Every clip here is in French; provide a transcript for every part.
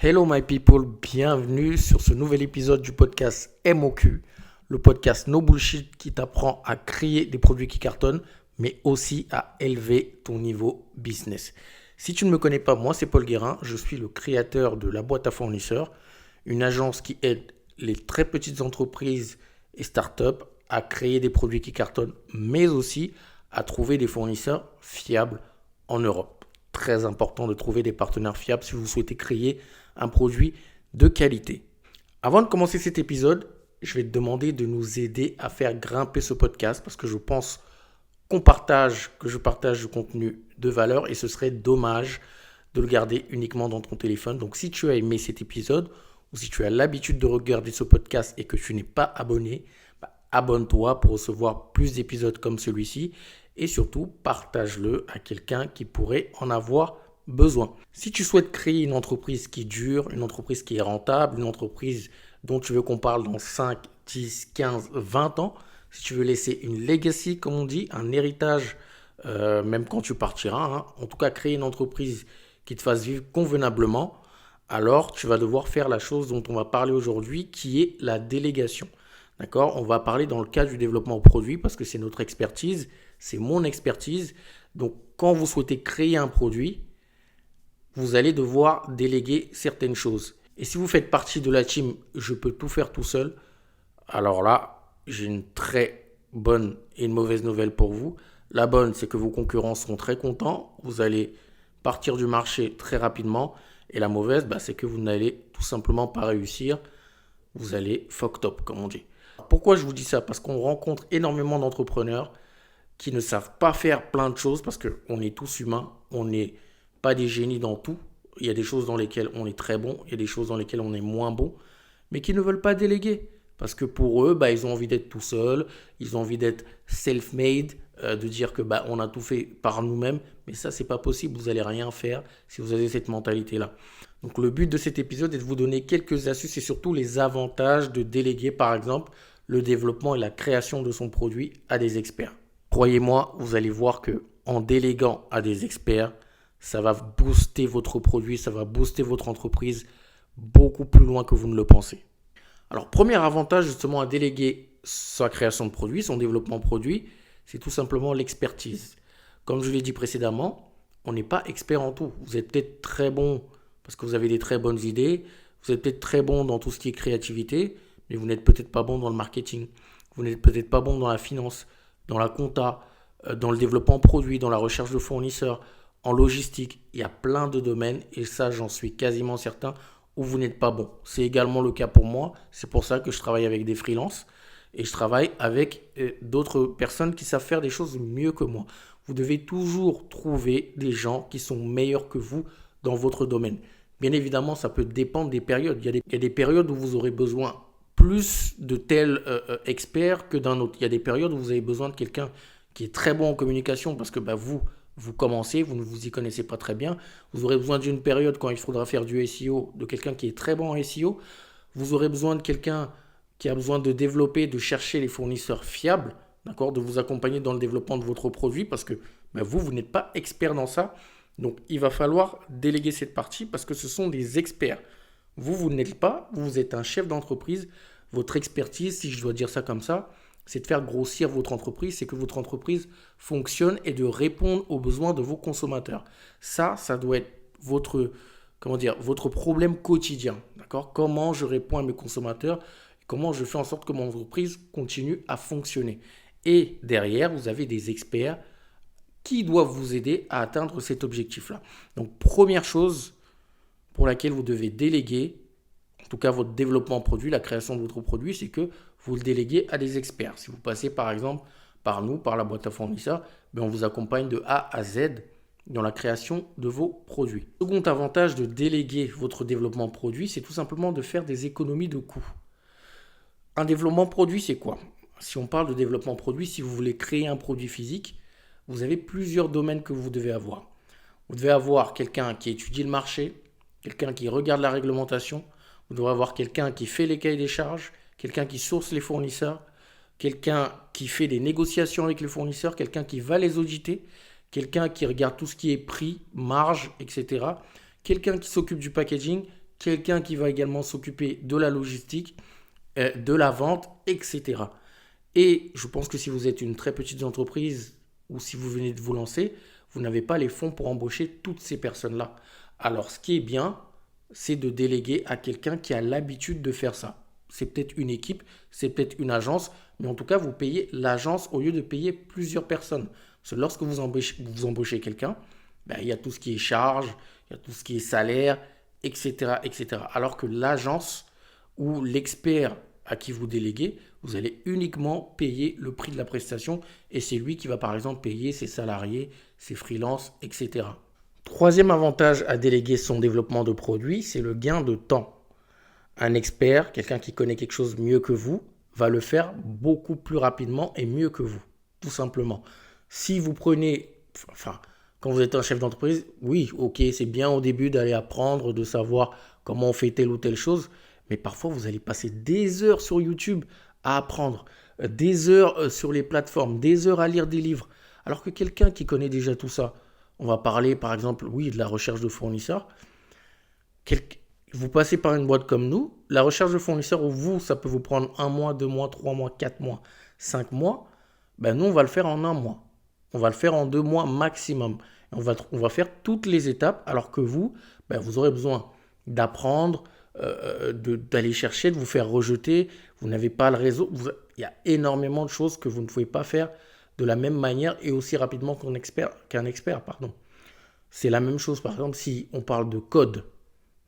Hello my people, bienvenue sur ce nouvel épisode du podcast MOQ, le podcast No Bullshit qui t'apprend à créer des produits qui cartonnent, mais aussi à élever ton niveau business. Si tu ne me connais pas, moi c'est Paul Guérin, je suis le créateur de La Boîte à Fournisseurs, une agence qui aide les très petites entreprises et startups à créer des produits qui cartonnent, mais aussi à trouver des fournisseurs fiables en Europe. Très important de trouver des partenaires fiables si vous souhaitez créer un produit de qualité. Avant de commencer cet épisode, je vais te demander de nous aider à faire grimper ce podcast parce que je pense que je partage du contenu de valeur et ce serait dommage de le garder uniquement dans ton téléphone. Donc si tu as aimé cet épisode ou si tu as l'habitude de regarder ce podcast et que tu n'es pas abonné, abonne-toi pour recevoir plus d'épisodes comme celui-ci et surtout partage-le à quelqu'un qui pourrait en avoir besoin. Si tu souhaites créer une entreprise qui dure, une entreprise qui est rentable, une entreprise dont tu veux qu'on parle dans 5, 10, 15, 20 ans, si tu veux laisser une legacy, comme on dit, un héritage, même quand tu partiras, en tout cas créer une entreprise qui te fasse vivre convenablement, alors tu vas devoir faire la chose dont on va parler aujourd'hui, qui est la délégation. D'accord ? On va parler dans le cas du développement produit parce que c'est notre expertise, c'est mon expertise. Donc, quand vous souhaitez créer un produit, vous allez devoir déléguer certaines choses. Et si vous faites partie de la team « Je peux tout faire tout seul », alors là, j'ai une très bonne et une mauvaise nouvelle pour vous. La bonne, c'est que vos concurrents seront très contents. Vous allez partir du marché très rapidement. Et la mauvaise, c'est que vous n'allez tout simplement pas réussir. Vous allez fucked up, comme on dit. Pourquoi je vous dis ça ? Parce qu'on rencontre énormément d'entrepreneurs qui ne savent pas faire plein de choses parce qu'on est tous humains, on n'est pas des génies dans tout. Il y a des choses dans lesquelles on est très bon, il y a des choses dans lesquelles on est moins bon, mais qui ne veulent pas déléguer. Parce que pour eux, ils ont envie d'être tout seuls, ils ont envie d'être self-made, de dire que on a tout fait par nous-mêmes. Mais ça, c'est pas possible, vous n'allez rien faire si vous avez cette mentalité-là. Donc le but de cet épisode est de vous donner quelques astuces et surtout les avantages de déléguer, par exemple, le développement et la création de son produit à des experts. Croyez-moi, vous allez voir que en déléguant à des experts, ça va booster votre produit, ça va booster votre entreprise beaucoup plus loin que vous ne le pensez. Alors, premier avantage justement à déléguer sa création de produit, son développement produit, c'est tout simplement l'expertise. Comme je l'ai dit précédemment, on n'est pas expert en tout. Vous êtes peut-être très bon parce que vous avez des très bonnes idées, vous êtes peut-être très bon dans tout ce qui est créativité, mais vous n'êtes peut-être pas bon dans le marketing, vous n'êtes peut-être pas bon dans la finance, dans la compta, dans le développement produit, dans la recherche de fournisseurs, en logistique. Il y a plein de domaines et ça, j'en suis quasiment certain, où vous n'êtes pas bon. C'est également le cas pour moi. C'est pour ça que je travaille avec des freelances et je travaille avec d'autres personnes qui savent faire des choses mieux que moi. Vous devez toujours trouver des gens qui sont meilleurs que vous dans votre domaine. Bien évidemment, ça peut dépendre des périodes. Il y a des périodes où vous aurez besoin plus de tel expert que d'un autre. Il y a des périodes où vous avez besoin de quelqu'un qui est très bon en communication parce que vous commencez, vous ne vous y connaissez pas très bien. Vous aurez besoin d'une période quand il faudra faire du SEO, de quelqu'un qui est très bon en SEO. Vous aurez besoin de quelqu'un qui a besoin de développer, de chercher les fournisseurs fiables, d'accord, de vous accompagner dans le développement de votre produit parce que vous n'êtes pas expert dans ça. Donc, il va falloir déléguer cette partie parce que ce sont des experts. Vous n'êtes pas, vous êtes un chef d'entreprise. Votre expertise, si je dois dire ça comme ça, c'est de faire grossir votre entreprise, c'est que votre entreprise fonctionne et de répondre aux besoins de vos consommateurs. Ça doit être votre problème quotidien. D'accord ? Comment je réponds à mes consommateurs, comment je fais en sorte que mon entreprise continue à fonctionner. Et derrière, vous avez des experts qui doivent vous aider à atteindre cet objectif-là. Donc, première chose pour laquelle vous devez déléguer, en tout cas votre développement produit, la création de votre produit, c'est que vous le déléguez à des experts. Si vous passez par exemple par nous, par la boîte à fournisseurs, on vous accompagne de A à Z dans la création de vos produits. Le second avantage de déléguer votre développement produit, c'est tout simplement de faire des économies de coûts. Un développement produit, c'est quoi ? Si on parle de développement produit, si vous voulez créer un produit physique, vous avez plusieurs domaines que vous devez avoir. Vous devez avoir quelqu'un qui étudie le marché, quelqu'un qui regarde la réglementation, vous devez avoir quelqu'un qui fait les cahiers des charges, quelqu'un qui source les fournisseurs, quelqu'un qui fait des négociations avec les fournisseurs, quelqu'un qui va les auditer, quelqu'un qui regarde tout ce qui est prix, marge, etc. Quelqu'un qui s'occupe du packaging, quelqu'un qui va également s'occuper de la logistique, de la vente, etc. Et je pense que si vous êtes une très petite entreprise ou si vous venez de vous lancer, vous n'avez pas les fonds pour embaucher toutes ces personnes-là. Alors, ce qui est bien, c'est de déléguer à quelqu'un qui a l'habitude de faire ça. C'est peut-être une équipe, c'est peut-être une agence, mais en tout cas, vous payez l'agence au lieu de payer plusieurs personnes. Parce que lorsque vous embauchez quelqu'un, ben, il y a tout ce qui est charge, il y a tout ce qui est salaire, etc., etc. Alors que l'agence ou l'expert à qui vous déléguez, vous allez uniquement payer le prix de la prestation et c'est lui qui va par exemple payer ses salariés, ses freelances, etc. Troisième avantage à déléguer son développement de produit, c'est le gain de temps. Un expert, quelqu'un qui connaît quelque chose mieux que vous, va le faire beaucoup plus rapidement et mieux que vous, tout simplement. Si vous prenez, enfin, quand vous êtes un chef d'entreprise, oui, ok, c'est bien au début d'aller apprendre, de savoir comment on fait telle ou telle chose, mais parfois vous allez passer des heures sur YouTube à apprendre, des heures sur les plateformes, des heures à lire des livres, alors que quelqu'un qui connaît déjà tout ça, on va parler par exemple, oui, de la recherche de fournisseurs. Quel- Vous passez par une boîte comme nous, la recherche de fournisseurs, où vous, ça peut vous prendre 1 mois, 2 mois, 3 mois, 4 mois, 5 mois. Ben nous, on va le faire en 1 mois. On va le faire en 2 mois maximum. Et on va faire toutes les étapes, alors que vous, ben, vous aurez besoin d'apprendre, d'aller chercher, de vous faire rejeter. Vous n'avez pas le réseau. Il y a énormément de choses que vous ne pouvez pas faire de la même manière et aussi rapidement qu'un expert, pardon. C'est la même chose, par exemple, si on parle de code.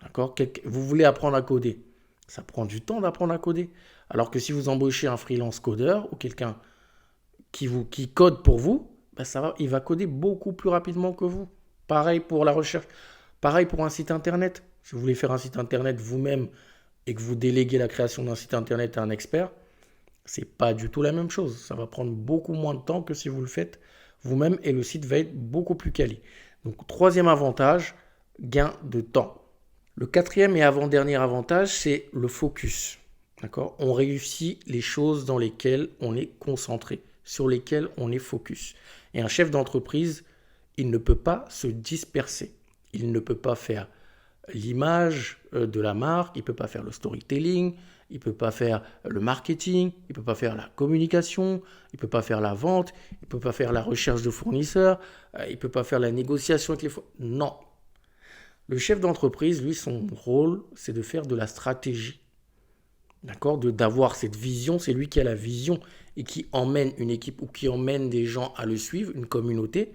D'accord? Vous voulez apprendre à coder. Ça prend du temps d'apprendre à coder. Alors que si vous embauchez un freelance codeur ou quelqu'un qui code pour vous, ben il va coder beaucoup plus rapidement que vous. Pareil pour la recherche. Pareil pour un site internet. Si vous voulez faire un site internet vous-même et que vous déléguez la création d'un site internet à un expert, c'est pas du tout la même chose. Ça va prendre beaucoup moins de temps que si vous le faites vous-même et le site va être beaucoup plus quali. Donc, troisième avantage, gain de temps. Le quatrième et avant-dernier avantage, c'est le focus. D'accord? On réussit les choses dans lesquelles on est concentré, sur lesquelles on est focus. Et un chef d'entreprise, il ne peut pas se disperser. Il ne peut pas faire l'image de la marque, il ne peut pas faire le storytelling, il ne peut pas faire le marketing, il ne peut pas faire la communication, il ne peut pas faire la vente, il ne peut pas faire la recherche de fournisseurs, il ne peut pas faire la négociation avec les fournisseurs. Non. Le chef d'entreprise, lui, son rôle, c'est de faire de la stratégie. D'accord? D'avoir cette vision, c'est lui qui a la vision et qui emmène une équipe ou qui emmène des gens à le suivre, une communauté,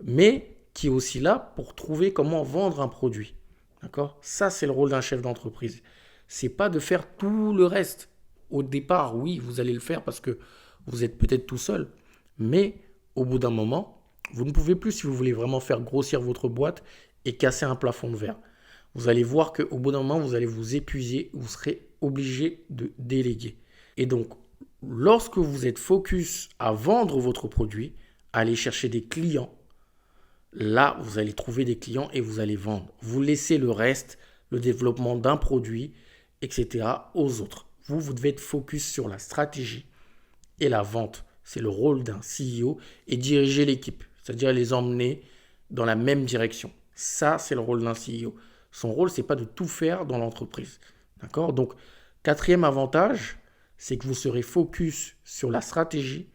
mais qui est aussi là pour trouver comment vendre un produit. D'accord? Ça, c'est le rôle d'un chef d'entreprise. C'est pas de faire tout le reste. Au départ, oui, vous allez le faire parce que vous êtes peut-être tout seul. Mais au bout d'un moment, vous ne pouvez plus, si vous voulez vraiment faire grossir votre boîte et casser un plafond de verre. Vous allez voir qu'au bout d'un moment, vous allez vous épuiser, vous serez obligé de déléguer. Et donc, lorsque vous êtes focus à vendre votre produit, à aller chercher des clients, là, vous allez trouver des clients et vous allez vendre. Vous laissez le reste, le développement d'un produit, etc. aux autres. Vous devez être focus sur la stratégie et la vente. C'est le rôle d'un CEO et diriger l'équipe, c'est-à-dire les emmener dans la même direction. Ça, c'est le rôle d'un CEO. Son rôle, c'est pas de tout faire dans l'entreprise. D'accord? Donc, quatrième avantage, c'est que vous serez focus sur la stratégie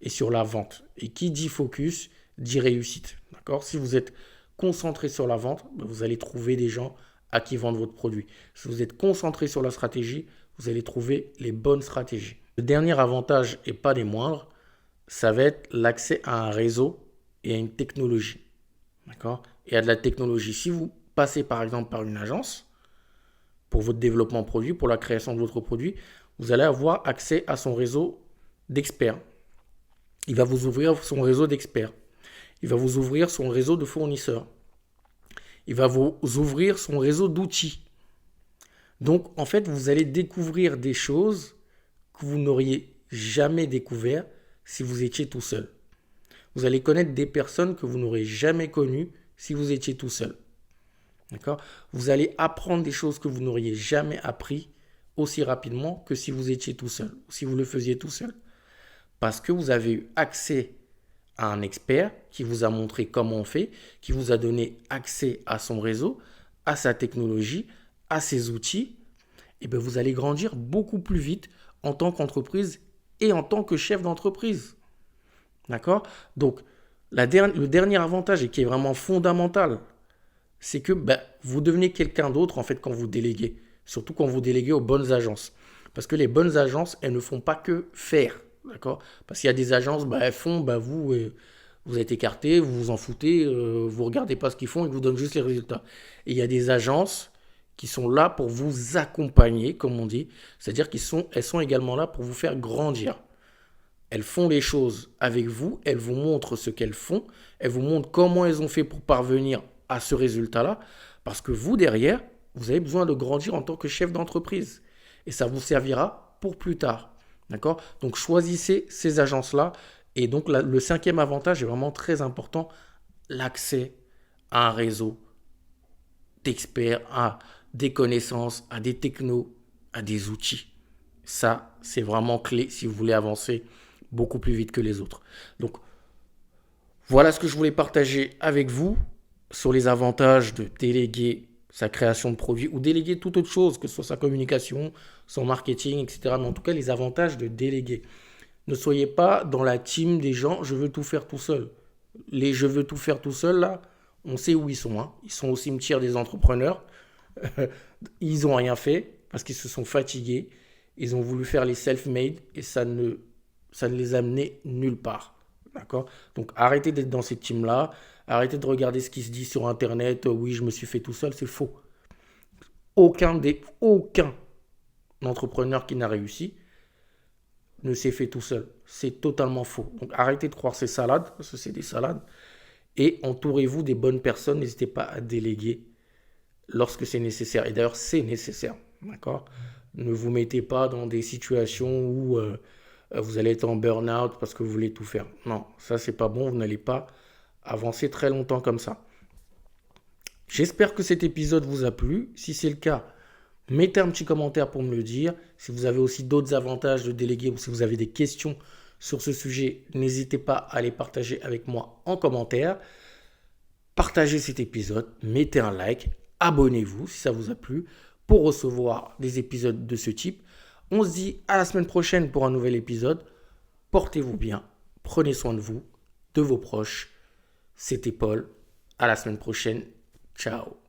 et sur la vente. Et qui dit focus, dit réussite. D'accord? Si vous êtes concentré sur la vente, vous allez trouver des gens à qui vendre votre produit. Si vous êtes concentré sur la stratégie, vous allez trouver les bonnes stratégies. Le dernier avantage, et pas des moindres, ça va être l'accès à un réseau et à une technologie. D'accord? Et à de la technologie. Si vous passez par exemple par une agence pour votre développement produit, pour la création de votre produit, vous allez avoir accès à son réseau d'experts. Il va vous ouvrir son réseau d'experts. Il va vous ouvrir son réseau de fournisseurs. Il va vous ouvrir son réseau d'outils. Donc, en fait, vous allez découvrir des choses que vous n'auriez jamais découvert si vous étiez tout seul. Vous allez connaître des personnes que vous n'aurez jamais connues si vous étiez tout seul. D'accord? Vous allez apprendre des choses que vous n'auriez jamais appris aussi rapidement que si vous étiez tout seul, ou si vous le faisiez tout seul. Parce que vous avez eu accès à un expert qui vous a montré comment on fait, qui vous a donné accès à son réseau, à sa technologie, à ces outils, et bien vous allez grandir beaucoup plus vite en tant qu'entreprise et en tant que chef d'entreprise. D'accord? Donc, le dernier avantage et qui est vraiment fondamental, c'est que vous devenez quelqu'un d'autre en fait quand vous déléguez. Surtout quand vous déléguez aux bonnes agences. Parce que les bonnes agences, elles ne font pas que faire. D'accord? Parce qu'il y a des agences, elles font, vous êtes écarté, vous vous en foutez, vous ne regardez pas ce qu'ils font, ils vous donnent juste les résultats. Et il y a des agences qui sont là pour vous accompagner, comme on dit. C'est-à-dire elles sont également là pour vous faire grandir. Elles font les choses avec vous, elles vous montrent ce qu'elles font, elles vous montrent comment elles ont fait pour parvenir à ce résultat-là, parce que vous, derrière, vous avez besoin de grandir en tant que chef d'entreprise. Et ça vous servira pour plus tard. D'accord? Donc, choisissez ces agences-là. Et donc, le cinquième avantage est vraiment très important, l'accès à un réseau d'experts, à des connaissances, à des technos, à des outils. Ça, c'est vraiment clé si vous voulez avancer beaucoup plus vite que les autres. Donc, voilà ce que je voulais partager avec vous sur les avantages de déléguer sa création de produits ou déléguer toute autre chose, que ce soit sa communication, son marketing, etc. Mais en tout cas, les avantages de déléguer. Ne soyez pas dans la team des gens, je veux tout faire tout seul. Les je veux tout faire tout seul, là, on sait où ils sont. Hein. Ils sont au cimetière des entrepreneurs. Ils n'ont rien fait parce qu'ils se sont fatigués. Ils ont voulu faire les self-made et ça ne les a menés nulle part. D'accord? Donc arrêtez d'être dans cette team-là. Arrêtez de regarder ce qui se dit sur Internet. Oui, je me suis fait tout seul. C'est faux. Aucun entrepreneur qui n'a réussi ne s'est fait tout seul. C'est totalement faux. Donc arrêtez de croire ces salades, parce que c'est des salades. Et entourez-vous des bonnes personnes. N'hésitez pas à déléguer lorsque c'est nécessaire. Et d'ailleurs, c'est nécessaire. D'accord? Ne vous mettez pas dans des situations où vous allez être en burn-out parce que vous voulez tout faire. Non, ça, c'est pas bon. Vous n'allez pas avancer très longtemps comme ça. J'espère que cet épisode vous a plu. Si c'est le cas, mettez un petit commentaire pour me le dire. Si vous avez aussi d'autres avantages de déléguer ou si vous avez des questions sur ce sujet, n'hésitez pas à les partager avec moi en commentaire. Partagez cet épisode, mettez un like, abonnez-vous si ça vous a plu pour recevoir des épisodes de ce type. On se dit à la semaine prochaine pour un nouvel épisode. Portez-vous bien, prenez soin de vous, de vos proches. C'était Paul. À la semaine prochaine. Ciao.